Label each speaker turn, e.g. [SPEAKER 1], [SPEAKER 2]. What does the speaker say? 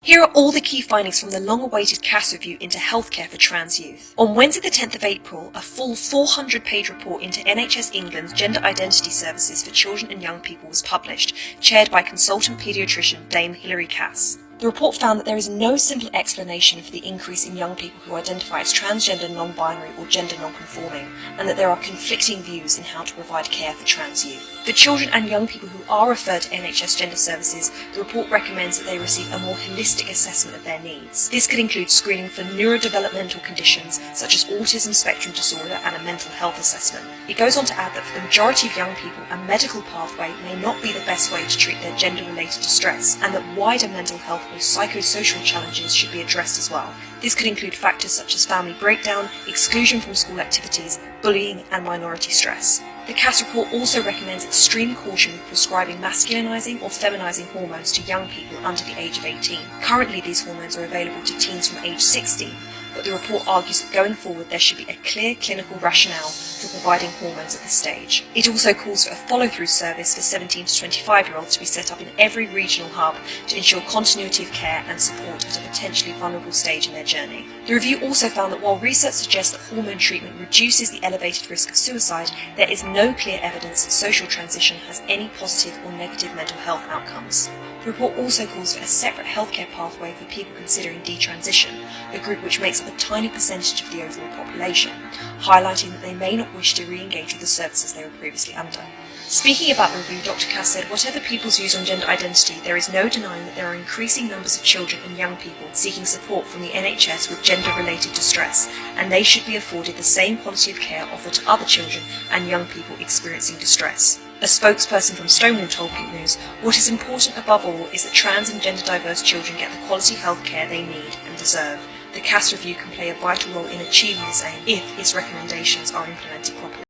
[SPEAKER 1] Here are all the key findings from the long-awaited CAS review into healthcare for trans youth. On Wednesday the 10th of April, a full 400-page report into NHS England's gender identity services for children and young people was published, chaired by consultant paediatrician Dame Hilary Cass. The report found that there is no simple explanation for the increase in young people who identify as transgender, non-binary or gender non-conforming, and that there are conflicting views in how to provide care for trans youth. For children and young people who are referred to NHS gender services, the report recommends that they receive a more holistic assessment of their needs. This could include screening for neurodevelopmental conditions such as autism spectrum disorder and a mental health assessment. It goes on to add that for the majority of young people, a medical pathway may not be the best way to treat their gender-related distress, and that wider mental health or psychosocial challenges should be addressed as well. This could include factors such as family breakdown, exclusion from school activities, bullying and minority stress. The CAS report also recommends extreme caution with prescribing masculinizing or feminizing hormones to young people under the age of 18. Currently these hormones are available to teens from age 16, but the report argues that going forward there should be a clear clinical rationale for providing hormones at this stage. It also calls for a follow-through service for 17 to 25-year-olds to be set up in every regional hub to ensure continuity of care and support at a potentially vulnerable stage in their journey. The review also found that while research suggests that hormone treatment reduces the elevated risk of suicide, there is no clear evidence that social transition has any positive or negative mental health outcomes. The report also calls for a separate healthcare pathway for people considering detransition, a group which makes up a tiny percentage of the overall population, highlighting that they may not wish to re-engage with the services they were previously under. Speaking about the review, Dr. Cass said, whatever people's views on gender identity, there is no denying that there are increasing numbers of children and young people seeking support from the NHS with gender-related distress, and they should be afforded the same quality of care offered to other children and young people experiencing distress. A spokesperson from Stonewall told Pink News, what is important above all is that trans and gender diverse children get the quality health care they need and deserve. The CAS review can play a vital role in achieving this aim if its recommendations are implemented properly.